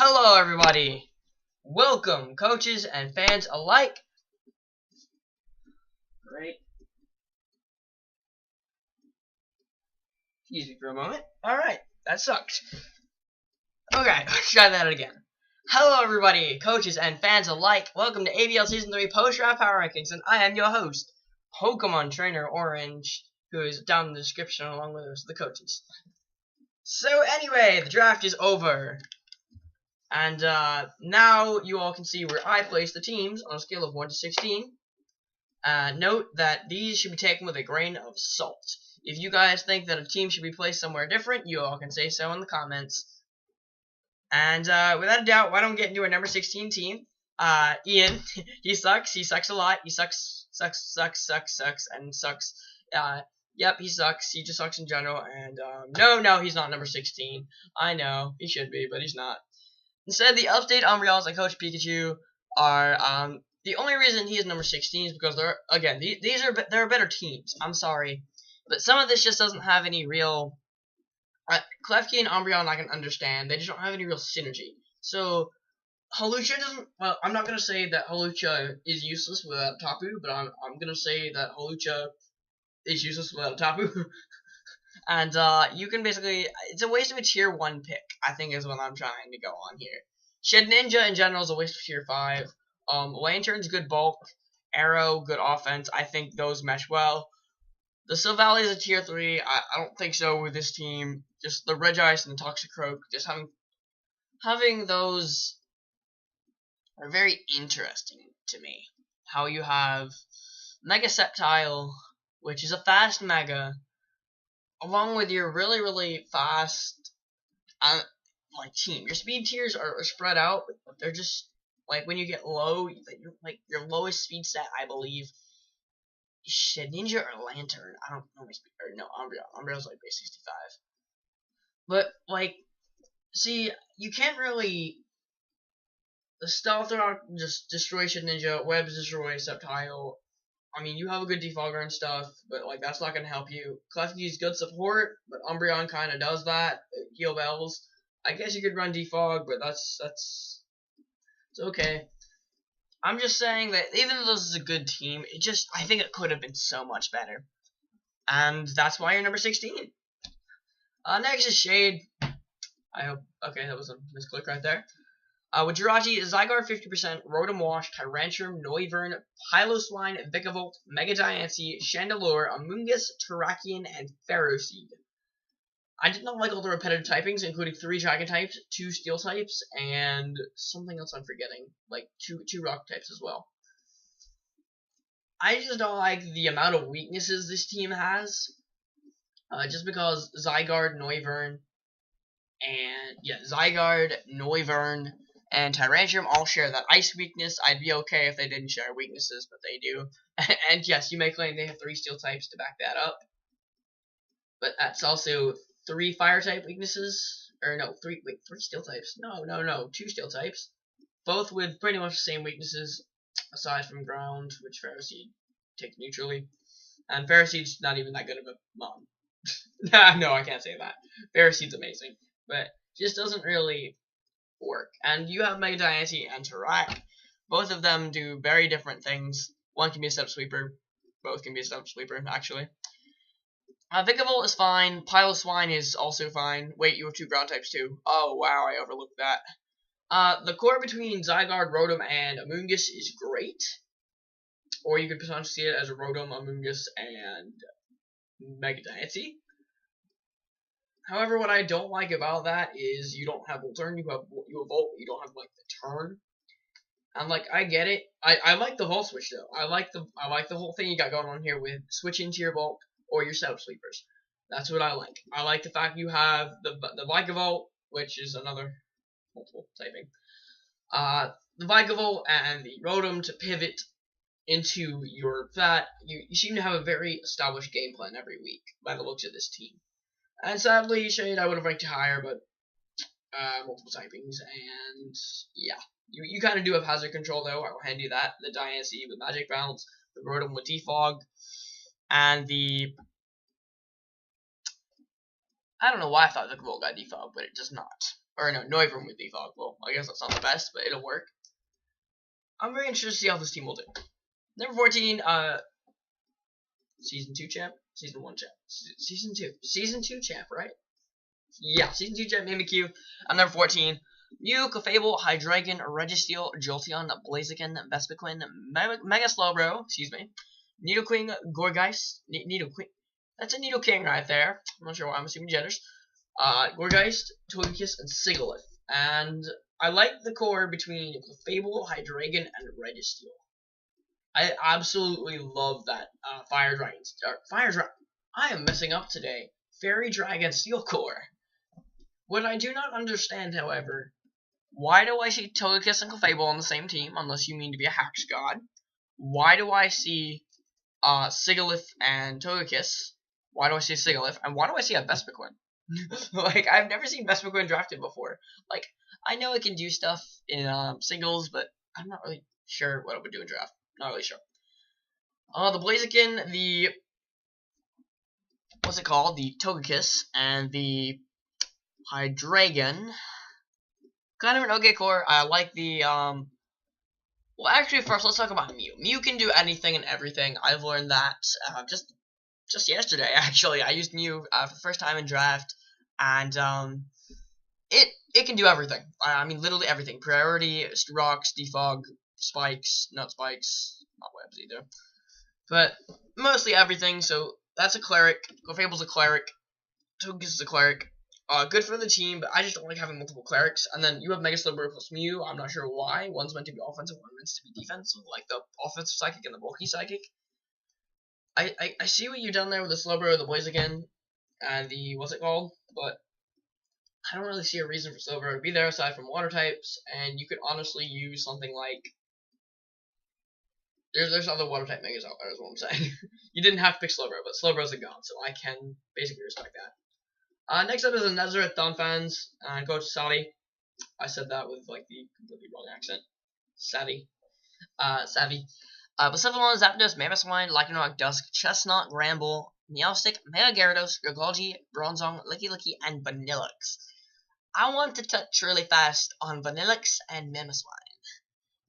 Hello everybody! Welcome coaches and fans alike. Great. Excuse me for a moment. Alright, that sucked. Okay, let's try that again. Hello everybody, coaches and fans alike. Welcome to ABL Season 3 Post-Draft Power Rankings, and I am your host, PokemonTrainerOrange, who is down in the description along with the rest of the coaches. So anyway, the draft is over. And now you all can see where I place the teams on a scale of 1 to 16. Note that these should be taken with a grain of salt. If you guys think that a team should be placed somewhere different, you all can say so in the comments. And without a doubt, why don't we get into our number 16 team? Ian, he sucks. He sucks a lot. He sucks, and sucks. Yep, he sucks. He just sucks in general. And no, he's not number 16. I know, he should be, but he's not. Instead, the update Umbreons and Coach Pikachu are the only reason he is number 16 is because they're they're better teams. I'm sorry, but some of this just doesn't have any real. Klefki and Umbreon I can understand. They just don't have any real synergy. So Hawlucha doesn't. Well, I'm not gonna say that Hawlucha is useless without Tapu, but I'm gonna say that Hawlucha is useless without Tapu. And you can basically, it's a waste of a tier 1 pick, I think is what I'm trying to go on here. Shedinja in general is a waste of tier 5. Lantern's good bulk. Arrow, good offense. I think those mesh well. The Silvally is a tier 3. I don't think so with this team. Just the Regice and the Toxicroak, just having those are very interesting to me. How you have Mega Sceptile, which is a fast Mega, along with your really fast team. Your speed tiers are spread out, but they're just like when you get low, your lowest speed stat, I believe, is Shedinja or Lantern. I don't know my speed, or no, Umbreon. Umbreon's like base 65. But see, you can't really. The Stealth Rock just destroy Shedinja, Webs destroy Sceptile. I mean, you have a good defogger and stuff, but that's not gonna help you. Klefki's good support, but Umbreon kind of does that. Heal Bells. I guess you could run defog, but it's okay. I'm just saying that even though this is a good team, I think it could have been so much better, and that's why you're number 16. Next is Shade. I hope. Okay, that was a misclick right there. With Jirachi, Zygarde 50%, Rotom Wash, Tyrantrum, Noivern, Piloswine, Vikavolt, Mega Diancie, Chandelure, Amoonguss, Terrakion, and Ferroseed. I did not like all the repetitive typings, including 3 Dragon types, 2 Steel types, and something else I'm forgetting, like 2 Rock types as well. I just don't like the amount of weaknesses this team has, just because Zygarde, Noivern, and Tyrantrum all share that ice weakness. I'd be okay if they didn't share weaknesses, but they do. And yes, you may claim they have 3 steel types to back that up. But that's also 3 fire type weaknesses. Or no, 3 steel types. No, 2 steel types. Both with pretty much the same weaknesses, aside from ground, which Ferroseed takes neutrally. And Ferroseed's not even that good of a mom. No, I can't say that. Ferroseed's amazing. But just doesn't really work. And you have Mega Diancie and Tarak. Both of them do very different things. One can be a step sweeper. Both can be a step sweeper, actually. Vikavolt is fine. Piloswine is also fine. Wait, you have 2 ground types too. Oh, wow, I overlooked that. The core between Zygarde, Rotom, and Amoonguss is great. Or you could potentially see it as a Rotom, Amoonguss, and Mega Diancie. However, what I don't like about that is you don't have Volt Turn, you have Volt, you don't have the turn. And I get it. I like the Volt switch though. I like the whole thing you got going on here with switching to your Volt or your Step Sweepers. That's what I like. I like the fact you have the Vikavolt, which is another multiple typing. The Vikavolt and the Rotom to pivot into your that. You seem to have a very established game plan every week by the looks of this team. And sadly, Shade I would have ranked higher, but multiple typings, and yeah. You kind of do have hazard control though, I will hand you that. The Diancie with Magic Bounce, the Rotom with Defog, and the... I don't know why I thought the Volt got Defog, but it does not. Or no, Neuvern with Defog. Well, I guess that's not the best, but it'll work. I'm very interested to see how this team will do. Number 14, Season 2 champ? Season 1 champ. Season 2. Season 2 champ, right? Yeah, Season 2 champ, Mimikyu. I'm number 14. Mew, Clefable, Hydreigon, Registeel, Jolteon, Blaziken, Vespiquen, Mega Slowbro, excuse me, Nidoking, Gourgeist, Nidoking, that's a Nidoking right there. I'm not sure why I'm assuming genders. Gourgeist, Togekiss, and Sigilyph. And I like the core between Clefable, Hydreigon, and Registeel. I absolutely love that Fire Dragon. I am messing up today. Fairy Dragon Steel core. What I do not understand, however, why do I see Togekiss and Clefable on the same team, unless you mean to be a Hacks God? Why do I see Sigilyph and Togekiss? Why do I see Sigilyph? And why do I see a Vespiquen? Like, I've never seen Vespiquen drafted before. Like, I know it can do stuff in singles, but I'm not really sure what it would do in draft. Not really sure. The Blaziken, the... what's it called? The Togekiss, and the Hydreigon. Kind of an okay core. I like the, well, actually, first, let's talk about Mew. Mew can do anything and everything. I've learned that, just yesterday, actually. I used Mew, for the first time in draft, and, it can do everything. I mean, literally everything. Priority, rocks, defog, spikes, not spikes, not webs either. But, mostly everything, so that's a cleric. Clefable's a cleric. Togekiss is a cleric. Good for the team, but I just don't like having multiple clerics. And then you have Mega Slowbro plus Mew. I'm not sure why. One's meant to be offensive, one's meant to be defensive, like the offensive psychic and the bulky psychic. I see what you've done there with the Slowbro, the Blaziken, and the, what's it called? But I don't really see a reason for Slowbro to be there aside from water types, and you could honestly use something like... There's other water type megas out there, is what I'm saying. You didn't have to pick Slowbro, but Slowbro's a god, so I can basically respect that. Next up is the Nazareth Donphans and Coach Sally. I said that with like the completely wrong accent. Savvy. Bucephalon, Zapdos, Mammothswine, Lycanroc, Dusk, Chestnut, Gramble, Meowstic, Mega Gyarados, Gurgolgi, Bronzong, Licky, and Vanillix. I want to touch really fast on Vanillix and Mammothswine.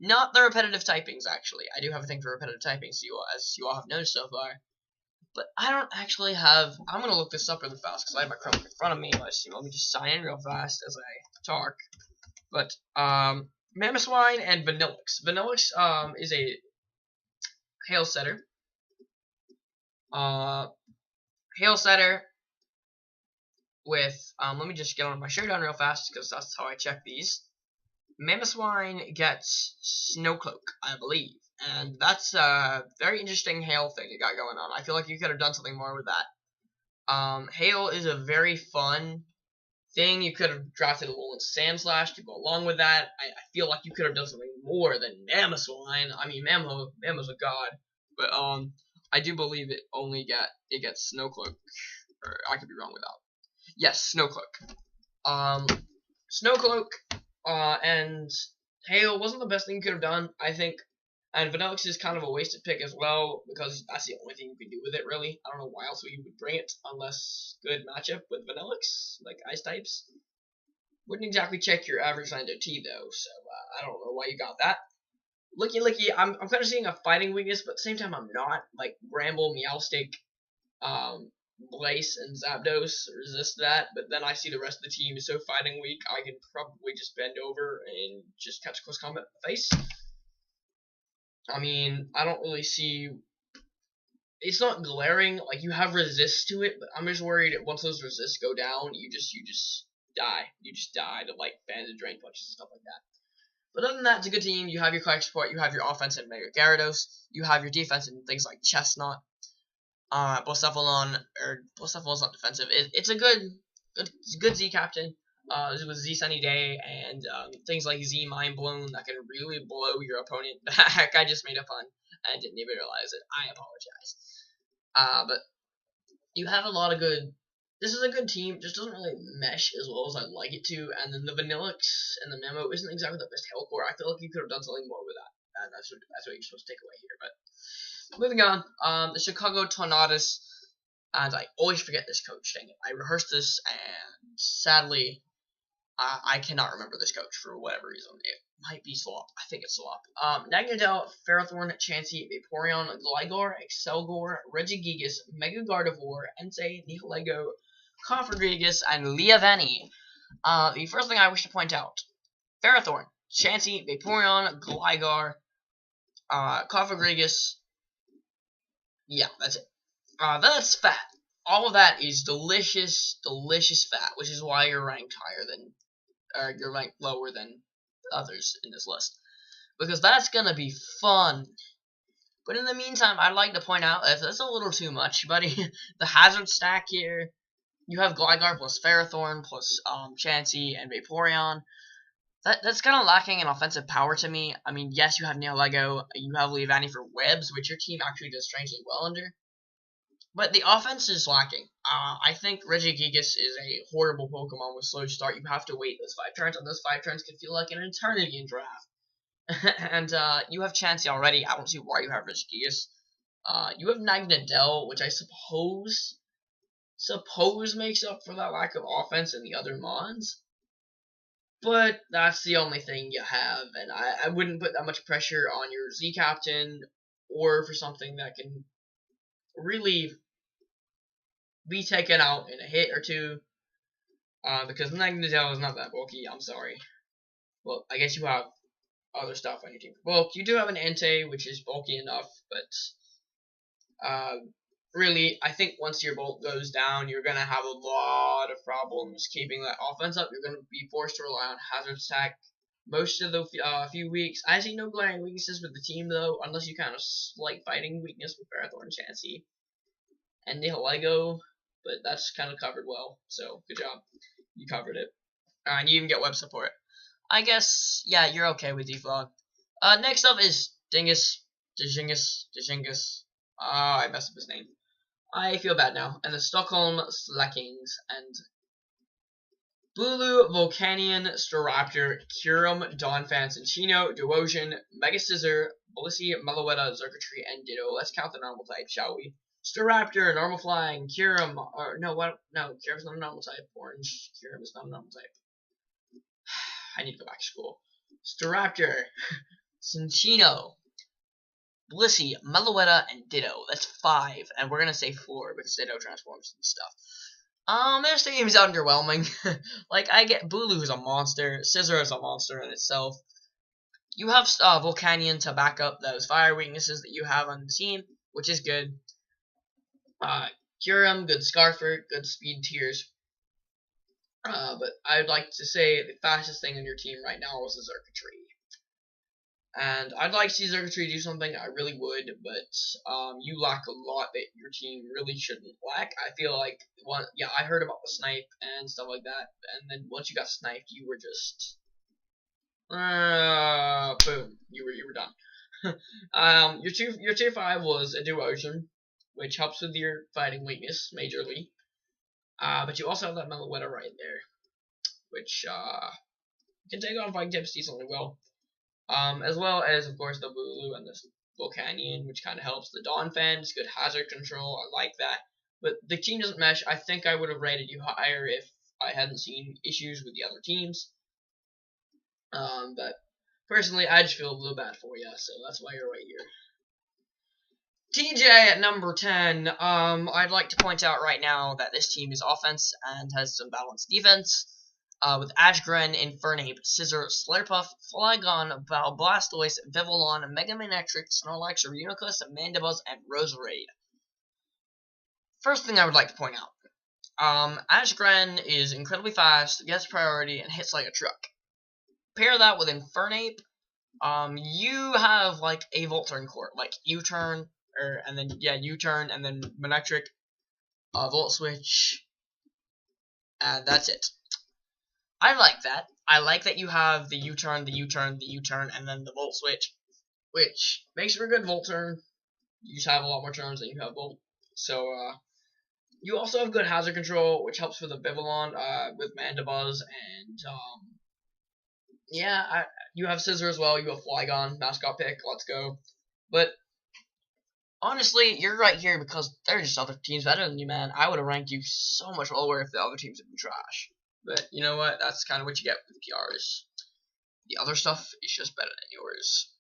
Not the repetitive typings, actually. I do have a thing for repetitive typings, as you all have noticed so far. But I don't actually have... I'm going to look this up really fast because I have my Chrome in front of me. Let me just sign in real fast as I talk. But, Mammothswine and Vanillix. Vanillix, is a Hail Setter. Hail Setter with... let me just get on my showdown real fast because that's how I check these. Mammothswine gets Snow Cloak, I believe. And that's a very interesting Hail thing you got going on. I feel like you could have done something more with that. Hail is a very fun thing. You could have drafted a Alolan Sandslash to go along with that. I feel like you could have done something more than Mammothswine. I mean, Mammoth's a god. But, I do believe it gets Snowcloak. Or, I could be wrong with that. Yes, Snowcloak. Snowcloak, and Hail wasn't the best thing you could have done, I think. And Vanillix is kind of a wasted pick as well, because that's the only thing you can do with it, really. I don't know why else you would bring it, unless good matchup with Vanillix, like Ice types. Wouldn't exactly check your average Nintendo T, though, so I don't know why you got that. Licky, I'm kind of seeing a fighting weakness, but at the same time I'm not. Like, Bramble, Meowstic, Blaze, and Zapdos resist that, but then I see the rest of the team is so fighting weak, I can probably just bend over and just catch close combat in the face. I mean, I don't really see... It's not glaring, like, you have resist to it, but I'm just worried that once those resists go down, you just die. You just die to, like, Banded Drain Punches and stuff like that. But other than that, it's a good team. You have your Clark support, you have your offense in Mega Gyarados, you have your defense in things like Chestnut, Bucephalon, or Bucephalon's not defensive. It's a good Z captain. With Z Sunny Day and things like Z Mind Blown that can really blow your opponent back. I just made a pun and didn't even realize it. I apologize. But you have a lot of good... This is a good team, just doesn't really mesh as well as I'd like it to. And then the Vanillix and the Memo isn't exactly the best Hail core. I feel like you could have done something more with that. And that's what you're supposed to take away here. But moving on, the Chicago Tornadus. And I always forget this coach, dang it. I rehearsed this, and sadly... I cannot remember this coach for whatever reason. It might be Slop. I think it's Slop. Nagnadel, Ferrothorn, Chansey, Vaporeon, Gligar, Excelgor, Regigigas, Mega Gardevoir, Entei, Nihilego, Cofagrigus, and Leavanny. The first thing I wish to point out, Ferrothorn, Chansey, Vaporeon, Gligar, Cofagrigus. Yeah, that's it. That's fat. All of that is delicious, delicious fat, which is why you're ranked higher than, or you're ranked lower than others in this list. Because that's gonna be fun. But in the meantime, I'd like to point out that that's a little too much, buddy. The hazard stack here, you have Gligar plus Ferrothorn plus Chansey and Vaporeon. That's kind of lacking in offensive power to me. I mean, yes, you have Nihilego, you have Leavanny for webs, which your team actually does strangely well under. But the offense is lacking. I think Regigigas is a horrible Pokemon with slow start. You have to wait those 5 turns, and those 5 turns can feel like an eternity in draft. And you have Chansey already. I don't see why you have Regigigas. You have Nagnadel, which I suppose makes up for that lack of offense in the other mons. But that's the only thing you have, and I wouldn't put that much pressure on your Z Captain or for something that can really be taken out in a hit or two, because Nagnadel is not that bulky. I'm sorry. Well, I guess you have other stuff on your team for bulk. You do have an Entei, which is bulky enough, but really, I think once your bulk goes down, you're gonna have a lot of problems keeping that offense up. You're gonna be forced to rely on hazard stack most of the few weeks. I see no glaring weaknesses with the team though, unless you kind of slight fighting weakness with Ferrothorn, Chansey, and Nihilego, but that's kind of covered well. So good job, you covered it, and you even get web support. I guess yeah, you're okay with Defog. Next up is Dingus. I messed up his name. I feel bad now. And the Stockholm Slackings and Bulu, Volcanion, Staraptor, Kyurem, Donphan, Cinccino, Duosion, Mega Scissor, Blissey, Meloetta, Xurkitree, and Ditto. Let's count the normal type, shall we? Staraptor, Normal Flying, Kyurem, or no, what? No, Kyurem's not a normal type. Orange, Kyurem is not a normal type. I need to go back to school. Staraptor, Cinccino, Blissey, Meloetta, and Ditto. That's 5, and we're gonna say 4 because Ditto transforms and stuff. This team is underwhelming. Like, I get Bulu is a monster, Scizor is a monster in itself. You have Volcanion to back up those fire weaknesses that you have on the team, which is good. Kyurem, good Scarfer, good speed tiers. But I'd like to say the fastest thing on your team right now is the Xurkitree. And I'd like to see Xurkitree do something, I really would, but you lack a lot that your team really shouldn't lack. I feel like, I heard about the snipe and stuff like that, and then once you got sniped, you were just, boom, you were done. Your tier 5 was a Duosion, which helps with your fighting weakness majorly. But you also have that Meloetta right there, which can take on fighting types decently well. As well as, of course, the Bulu and the Volcanion, which kind of helps. The Donphan is good hazard control. I like that. But the team doesn't mesh. I think I would have rated you higher if I hadn't seen issues with the other teams. But personally, I just feel a little bad for you, so that's why you're right here. TJ at number 10. I'd like to point out right now that this team is offense and has some balanced defense. With Ashgren, Infernape, Scizor, Slurpuff, Flygon, Blastoise, Vivillon, Mega Manectric, Snorlax, Reuniclus, Mandibuzz, and Roserade. First thing I would like to point out. Ashgren is incredibly fast, gets priority, and hits like a truck. Pair that with Infernape, you have like a Volt-turn core, like U-turn, U-turn, and then Manectric, Volt Switch, and that's it. I like that. I like that you have the U-turn, the U-turn, the U-turn, and then the Volt Switch, which makes for a good Volt turn. You just have a lot more turns than you have Volt. So, you also have good hazard control, which helps with the Vivillon, with Mandibuzz, and, you have Scizor as well. You have Flygon, mascot pick, let's go. But, honestly, you're right here because there's just other teams better than you, man. I would have ranked you so much lower if the other teams had been trash. But you know what? That's kind of what you get with PRs. The other stuff is just better than yours.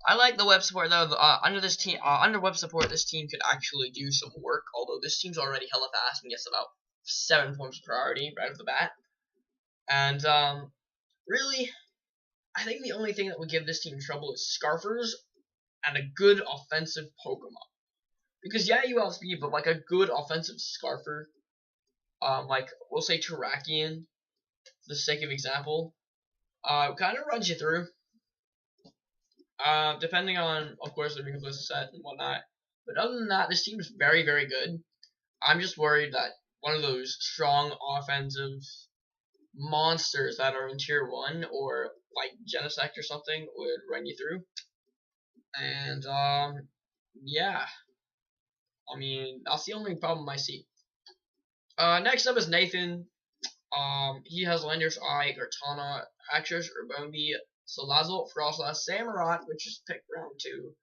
I like the web support though. Under this team, under web support, this team could actually do some work. Although this team's already hella fast and gets about 7 points priority right off the bat. And really, I think the only thing that would give this team trouble is Scarfers and a good offensive Pokemon. Because yeah, you have speed, but like a good offensive Scarfer, like we'll say Terrakion, for the sake of example, kind of runs you through. Depending on, of course, the Ricoblissa set and whatnot. But other than that, this team is very, very good. I'm just worried that one of those strong offensive monsters that are in Tier 1 or like Genesect or something would run you through. And, yeah. I mean, that's the only problem I see. Next up is Nathan. He has Landorus Eye, Kartana, Haxorus, Urbombi, Salazzle, Frostlass, Samurott, which is picked round 2.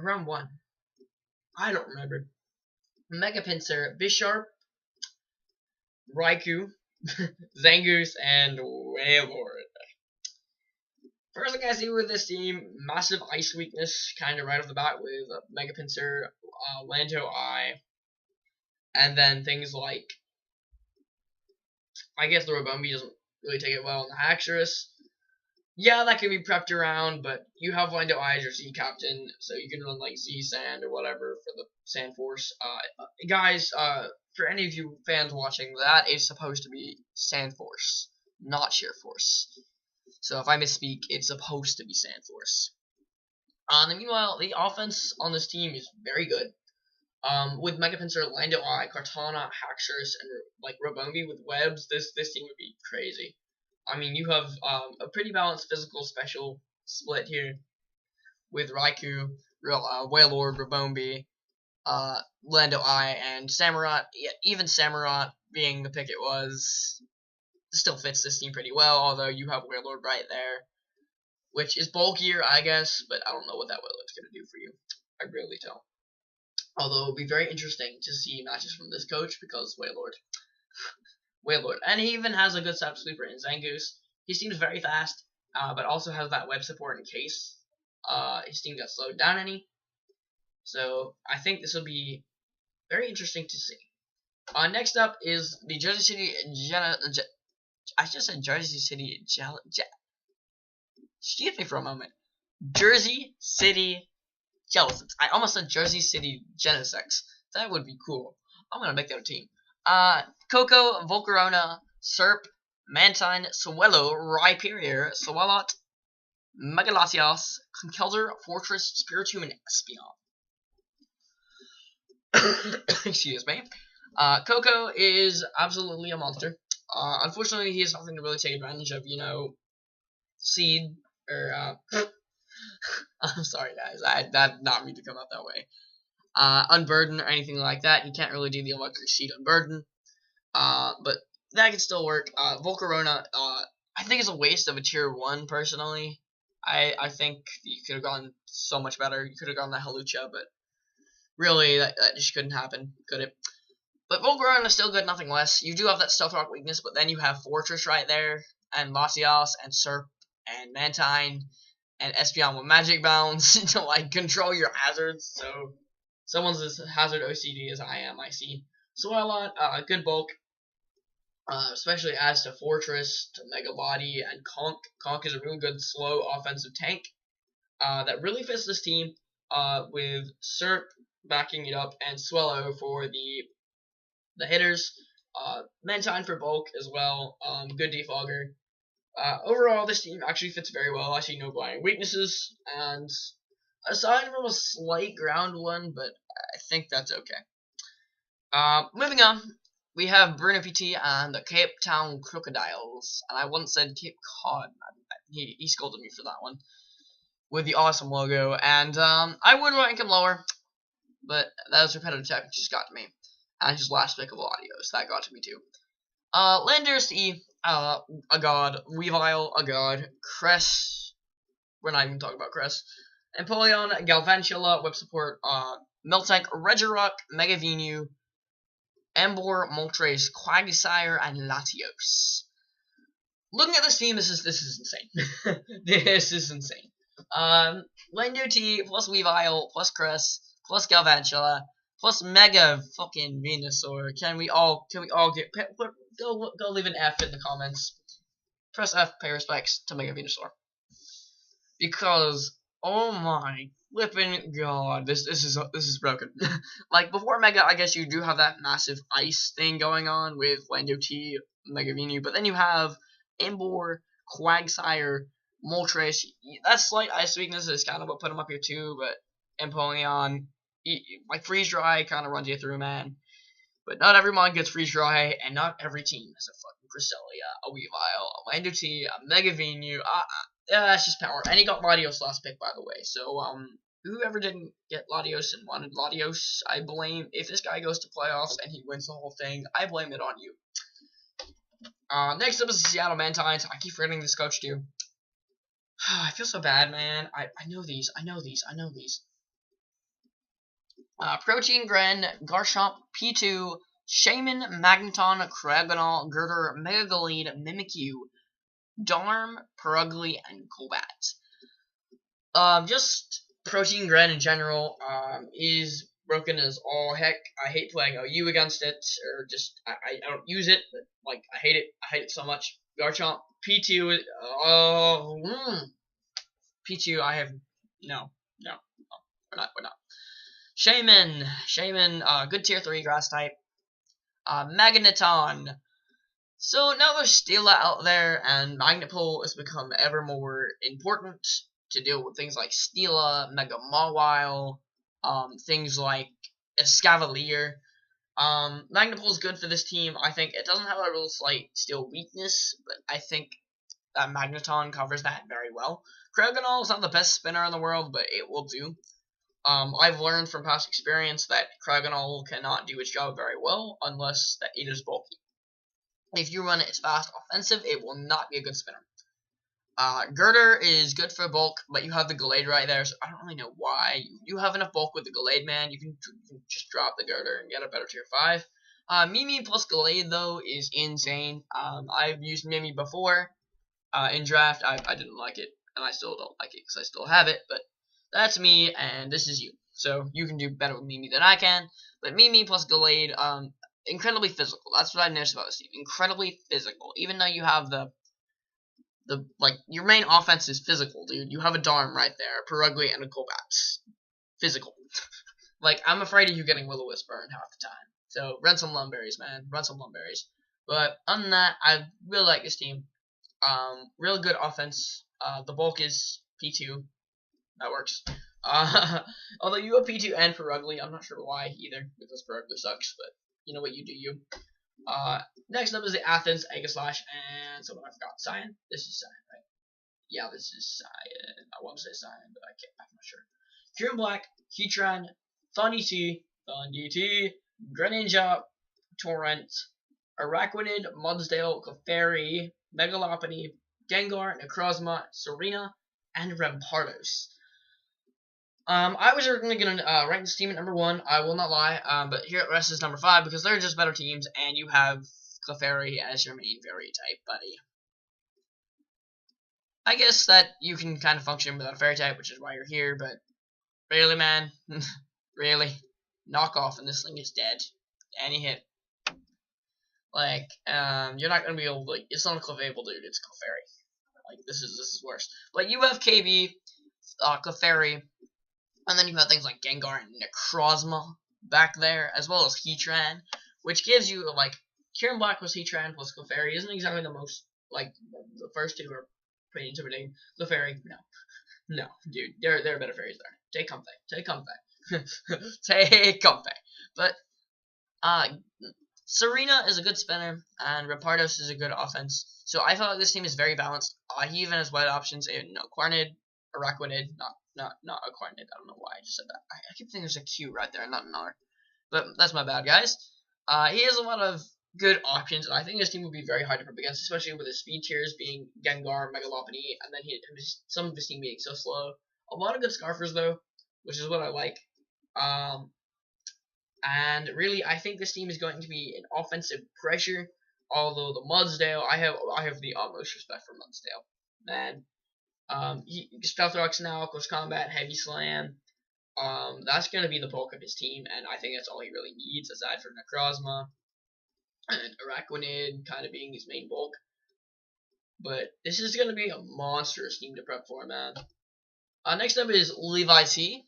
Round 1. I don't remember. Mega Pinsir, Bisharp, Raikou, Zangoose, and Wailord. First thing I see with this team, massive ice weakness, kind of right off the bat with Mega Pinsir, Lanto Eye, and then things like, I guess the Urbombi doesn't really take it well in the Haxorus. Yeah, that can be prepped around, but you have Lando Eye as your Z Captain, so you can run like Z Sand or whatever for the Sand Force. Guys, for any of you fans watching, that is supposed to be Sand Force, not Sheer Force. So if I misspeak, it's supposed to be Sand Force. Meanwhile, the offense on this team is very good. With Mega Pinsir, Lando Eye, Kartana, Haxorus, and like Urbombi with webs, this team would be crazy. I mean, you have a pretty balanced physical special split here with Raikou, Wailord, Urbombi, Lando Eye, and Samurott. Yeah, even Samurott being the pick it was, still fits this team pretty well, although you have Wailord right there, which is bulkier, I guess, but I don't know what that Wailord's going to do for you. I really don't. Although it'll be very interesting to see matches from this coach, because Wailord. And he even has a good sap sweeper in Zangoose. He seems very fast, but also has that web support in case his team got slowed down any. So I think this will be very interesting to see. Next up is the Jersey City I just said Jersey City excuse me for a moment. Jersey City Jellicents. I almost said Jersey City Genesects. That would be cool. I'm gonna make that a team. Coco, Volcarona, Serp, Mantine, Swellow, Rhyperior, Swalot, Megalasios, Conkeldurr, Fortress, Spiritomb, and Espeon. Excuse me. Coco is absolutely a monster. Unfortunately, he has nothing to really take advantage of, you know, Seed, or, I'm sorry guys, I did not mean to come out that way. Unburden or anything like that. He can't really do the electric sheet Unburden. But that can still work. Volcarona, I think it's a waste of a tier 1 personally. I think you could have gone so much better. You could have gone the Halucha, but really that just couldn't happen, could it? But Volcarona is still good, nothing less. You do have that Stealth Rock weakness, but then you have Fortress right there, and Latios, and Serp, and Mantine, and Espeon with Magic Bounce to like control your hazards. So someone's as hazard OCD as I am, I see. Swalot, good bulk, especially adds to Fortress, to Mega Body, and Conk. Conk is a really good slow offensive tank that really fits this team, with Serp backing it up and Swellow for the hitters. Mantine for bulk as well, good defogger. Overall, this team actually fits very well. I see no glaring weaknesses, and aside from a slight ground one, but I think that's okay. Moving on, we have Bruno PT and the Cape Town Crocodiles, and I once said Cape Cod. He scolded me for that one, with the awesome logo, and I would rank him lower, but that was repetitive tech, which just got to me, and his last pick of audios, that got to me too. Landorus E, a god, Weavile, a god, Cress, we're not even talking about Cress, Empoleon, Galvantula, web support, Miltank, Regirock, Mega Venu, Emboar, Moltres, Quagsire, and Latios. Looking at this team, this is insane. This is insane. Lendoti plus Weavile plus Cress plus Galvantula plus Mega fucking Venusaur. Can we all get go leave an F in the comments. Press F, pay respects to Mega Venusaur. Because oh my flipping god, this is broken. Like before Mega, I guess you do have that massive ice thing going on with Lendoti, Mega Venu, but then you have Emboar, Quagsire, Moltres. That slight ice weakness is kind of what put him up here too, but Empoleon, like Freeze Dry kind of runs you through, man. But not every mon gets Freeze Dry, and not every team has a fucking Cresselia, a Weavile, a Lendoti, a Mega Venu. Yeah, that's just power. And he got Latios last pick, by the way. So, whoever didn't get Latios and wanted Latios, I blame, if this guy goes to playoffs and he wins the whole thing, I blame it on you. Next up is the Seattle Mantines. I keep forgetting this coach too. I feel so bad, man. I know these. Protein Gren, Garchomp, P2, Shaman, Magneton, Kragonal, Girder, Mega Galade, Mimikyu, Darm, Perugly, and Golbat. Just Protein Gren in general, is broken as all heck. I hate playing OU against it, or just, I don't use it, but, like, I hate it so much. Garchomp, P2, P2, I have, no, we're not. Shaman, good tier 3 grass type. Magneton. So now there's Steela out there, and Magnet Pull has become ever more important to deal with things like Steela, Mega Mawile, things like Escavalier. Magnet Pull is good for this team. I think it doesn't have a real slight Steel weakness, but I think that Magneton covers that very well. Kragonal is not the best spinner in the world, but it will do. I've learned from past experience that Kragonal cannot do its job very well unless that it is bulky. If you run it as fast offensive, it will not be a good spinner. Girder is good for bulk, but you have the Galade right there, so I don't really know why. You have enough bulk with the Galade, man. You can just drop the Girder and get a better tier 5. Mimi plus Galade, though, is insane. I've used Mimi before in draft. I didn't like it, and I still don't like it because I still have it, but that's me, and this is you. So you can do better with Mimi than I can. But Mimi plus Galade, incredibly physical. That's what I noticed about this team. Incredibly physical. Even though you have like, your main offense is physical, dude. You have a Darm right there, a Perugly, and a Golbat. Physical. Like, I'm afraid of you getting Will-O-Wisp burned half the time. So, run some Lumberries, man. Run some Lumberries. But, other than that, I really like this team. Real good offense. The bulk is P2. That works. Although you have P2 and Perugly, I'm not sure why either, because Perugly sucks, but you know what, you do you. Next up is the Athens, Aegislash, and someone I forgot, Cyan. This is Cyan, right? Yeah, this is Cyan. I want to say Cyan, but I'm not sure. Pure Black, Heatran, Thundee, Greninja, Torrent, Araquanid, Mudsdale, Clefairy, Megalopony, Gengar, Necrozma, Serena, and Rampardos. I was originally going to rank this team at number 1, I will not lie, but here at rest is number 5 because they're just better teams, and you have Clefairy as your main fairy type, buddy. I guess that you can kind of function without a fairy type, which is why you're here, but really, man, really, knock off, and this thing is dead. Any hit. Like, you're not going to be able to, like, it's not a Clefable, dude, it's Clefairy. Like, this is worse. But you have KB, Clefairy, and then you have things like Gengar and Necrozma back there, as well as Heatran, which gives you, like, Kieran Black plus Heatran plus Clefairy isn't exactly the most, like, the first two are pretty intimidating. Clefairy, no, dude, there are better fairies there. Take Comfey. Take Comfey. But, Serena is a good spinner, and Rampardos is a good offense, so I feel like this team is very balanced. He even has white options in Aquarnid, Araquanid, not Aquarnid. I don't know why I just said that. I keep thinking there's a Q right there, not an R. But that's my bad, guys. He has a lot of good options, and I think his team will be very hard to prep against, especially with his speed tiers being Gengar, Megalopony, and then some of his team being so slow. A lot of good Scarfers, though, which is what I like. And really, I think this team is going to be an offensive pressure. Although the Mudsdale, I have the utmost respect for Mudsdale. Man, Stealth Rocks now, Close Combat, Heavy Slam. That's going to be the bulk of his team, and I think that's all he really needs, aside from Necrozma and Araquanid kind of being his main bulk. But this is going to be a monstrous team to prep for, man. Next up is Levi T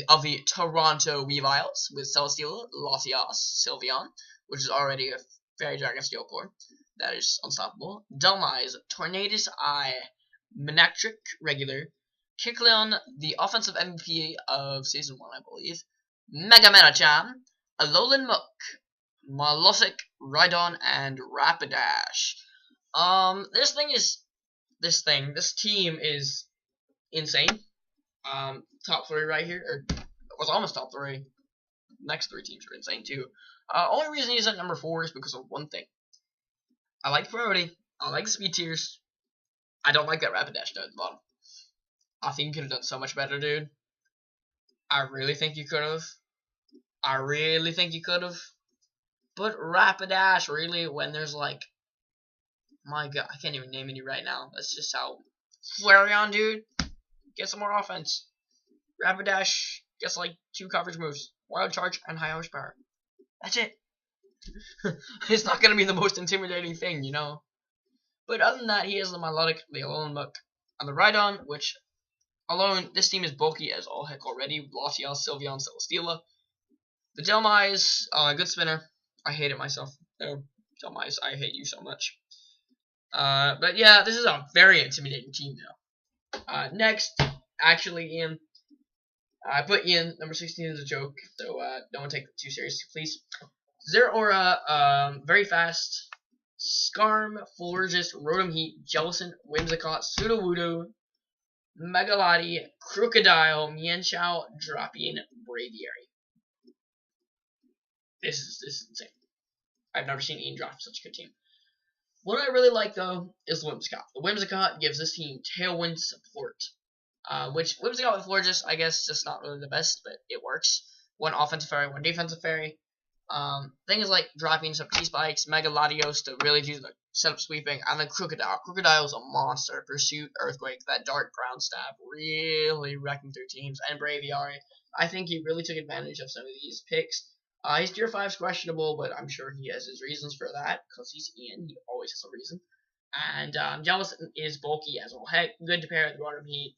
of the Toronto Weaviles with Celesteela, Latias, Sylveon, which is already a Fairy Dragon Steel Core. That is unstoppable. Dhelmise, Tornadus Eye, Manectric Regular, Kicleon, the offensive MVP of Season 1, I believe, Mega Metachan, Alolan Muk, Molosik, Rhydon, and Rapidash. This team is insane. Top 3 right here, or it was almost top 3. Next 3 teams are insane too. Only reason he's at number 4 is because of one thing. I like the priority. I like the speed tiers. I don't like that Rapidash though at the bottom. I think you could have done so much better, dude. I really think you could have. But Rapidash, really, when there's like, my god, I can't even name any right now. That's just how. Flareon, dude, get some more offense. Rapidash gets like 2 coverage moves, Wild Charge, and High Horsepower. That's it. It's not gonna be the most intimidating thing, you know. But other than that, he has the Milotic, the Alolan Muk, and the Rhydon, which alone, this team is bulky as all heck already. Latias, Sylveon, Celesteela. The Dhelmise, good spinner. I hate it myself. No, Dhelmise, I hate you so much. But yeah, this is a very intimidating team now. Next, actually, Ian. I put Ian, number 16 as a joke, so don't take it too seriously, please. Zeraora, very fast. Skarm, Florges, Rotom Heat, Jellicent, Whimsicott, Sudowoodo, Megalodi, Crocodile, Mienshao, Drapion, Braviary. This is insane. I've never seen Ian draft such a good team. What I really like, though, is the Whimsicott. The Whimsicott gives this team Tailwind support. Which Whimsicott with Florges, I guess, just not really the best, but it works. 1 offensive fairy, 1 defensive fairy. Things like dropping some T-Spikes, Mega Latios to really do the setup sweeping, and then Crocodile. Crocodile's a monster. Pursuit, Earthquake, that dark ground stab, really wrecking through teams, and Braviary. I think he really took advantage of some of these picks. His tier 5 is questionable, but I'm sure he has his reasons for that, because he's Ian, he always has a reason. And Jellicent is bulky as all heck, good to pair with Rotom Heat.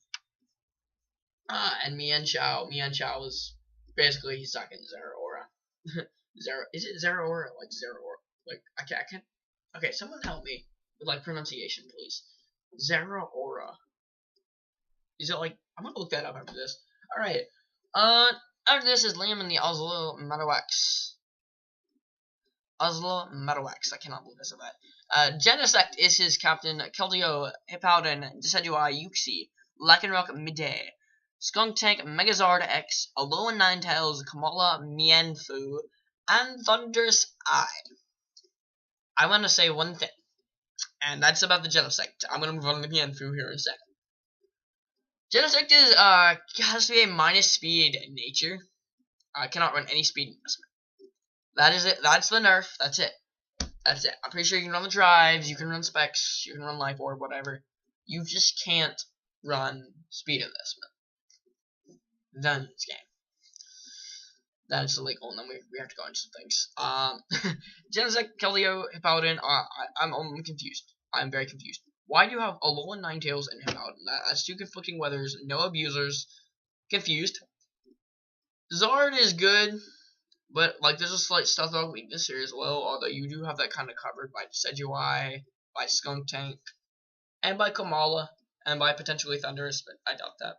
And Mienshao is basically his second Zeraora. Is it Zeraora? Like Zeraora? Like, I can't. Okay, someone help me with like pronunciation, please. Zeraora. Is it like? I'm gonna look that up after this. All right. After this is Liam and the Oslo Metawax. I cannot believe I said that. Genesect is his captain. Keldeo, Hippowdon, Decidueye, Uxie, Lycanroc, Midday, Skuntank, Megazord X, Alolan Ninetales, Kamala, Mienfoo, and Thunderous Eye. I want to say one thing, and that's about the Genesect. I'm going to move on to Mienfoo here in a second. Genesect is, has to be a minus speed in nature. Cannot run any speed investment. That is it. That's the nerf. That's it. That's it. I'm pretty sure you can run the drives, you can run specs, you can run life orb, whatever. You just can't run speed investment. Then it's game. That's illegal, and then we have to go into some things. Genesect, Keldeo, Hippowdon, I'm confused. I'm very confused. Why do you have Alolan Ninetales and Hippowdon? That's 2 conflicting weathers, no abusers. Confused. Zard is good, but like there's a slight Stealth Rock weakness here as well, although you do have that kind of covered by Decidueye, by Skuntank, and by Kamala, and by potentially Thunderous, but I doubt that.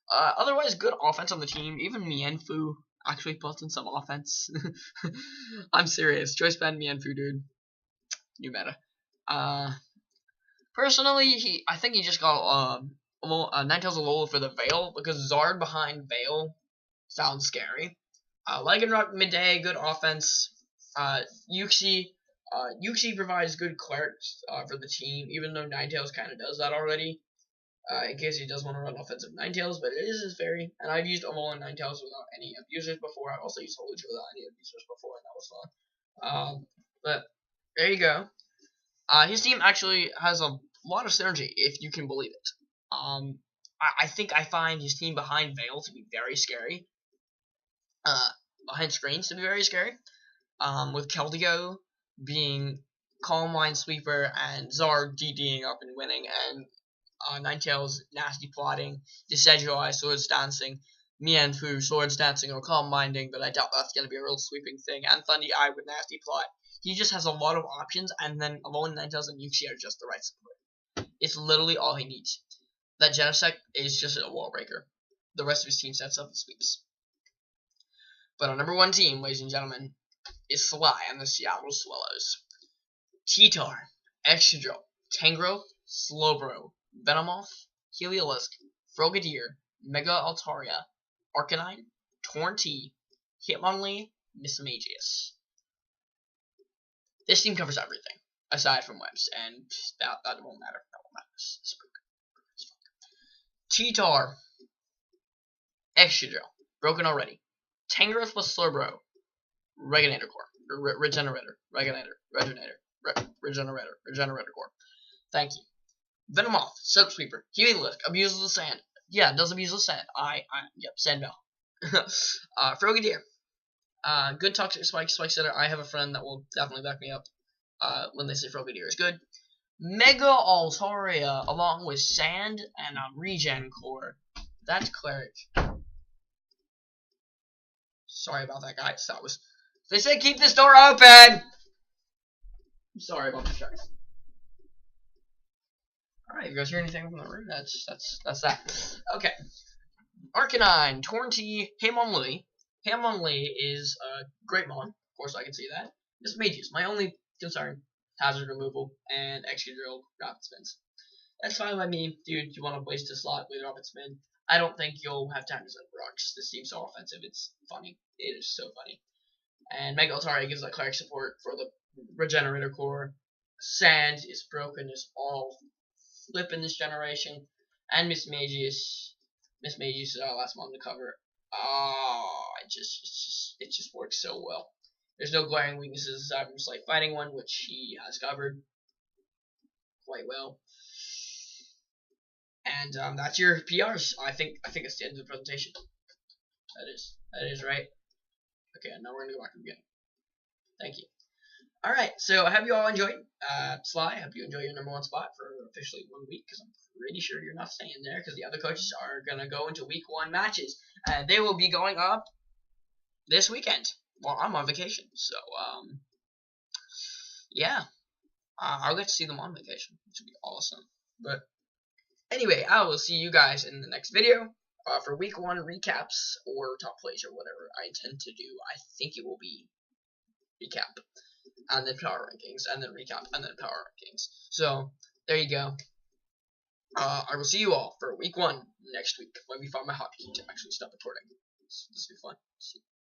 Otherwise, good offense on the team. Even Mienfoo actually puts in some offense. I'm serious. Choice band Mienfoo, dude. New meta. Personally, I think he just got Ninetales Alola for the Veil, because Zard behind Veil sounds scary. Lycanroc Midday, good offense. Uxie provides good clerics for the team, even though Ninetales kind of does that already. in case he does want to run offensive Ninetales, but it is his fairy, and I've used Alolan Ninetales without any abusers before. I've also used Holucha without any abusers before, and that was fun. But there you go. His team actually has a lot of synergy, if you can believe it. I think I find his team behind Veil to be very scary. Behind screens to be very scary. With Keldeo being Calm Minesweeper and Zard DDing up and winning, and Ninetales nasty plotting, Decidueye Swords Dancing, Mienfoo Swords Dancing or Calm Minding, but I doubt that's going to be a real sweeping thing, and Thundy Eye with nasty plot. He just has a lot of options, and then Alolan Ninetales and Uxie are just the right support. It's literally all he needs. That Genesect is just a wall breaker. The rest of his team sets up the sweeps. But our number one team, ladies and gentlemen, is Sly and the Seattle Swallows. T-Tar, Excadrill, Tangrowth, Slowbro, Venomoth, Heliolisk, Frogadier, Mega Altaria, Arcanine, Torntea, Hitmonlee, Mismagius. This team covers everything, aside from webs, and that won't matter. That won't matter. T-Tar, Excadrill, broken already. Tangrowth plus Slowbro, Regenerator Core, Regenerator Core. Thank you. Venomoth, Soap Sweeper, Heliolisk, abuses the sand. Yeah, does abuse the sand. Yep, Sandbell. Frogadier. Good Toxic Spike Setter. I have a friend that will definitely back me up when they say Frogadier is good. Mega Altaria, along with Sand and a Regen Core. That's Cleric. Sorry about that, guys. That was. They said keep this door open! I'm sorry about that, guys. Alright, you guys hear anything from the room? That's that. Okay. Arcanine, Torntea, Hitmonlee. Hitmonlee is a great mon. Of course, I can see that. Mismagius, my only concern. Hazard removal and Excadrill Rapid Spins. That's fine by me, dude. You want to waste a slot with Rapid Spin? I don't think you'll have time to set rocks. This team's so offensive, it's funny. It is so funny. And Mega Altaria gives that Cleric support for the Regenerator Core. Sand is broken as all flip in this generation. And Mismagius is our last mon to cover. Oh, it just works so well. There's no glaring weaknesses aside from just like fighting one, which he has covered quite well. And that's your PRs. I think it's the end of the presentation. That is right. Okay, now we're gonna go back to the beginning. Thank you. Alright, so I hope you all enjoyed. Sly, I hope you enjoy your number one spot for officially 1 week, because I'm pretty sure you're not staying there, because the other coaches are gonna go into week 1 matches. And they will be going up this weekend. Well, I'm on vacation, so yeah, I'll get to see them on vacation, which would be awesome. But anyway, I will see you guys in the next video for week 1 recaps or top plays or whatever I intend to do. I think it will be recap and then power rankings and then recap and then power rankings. So there you go. I will see you all for week 1 next week when we find my hotkey to actually stop recording. This will be fun. See you.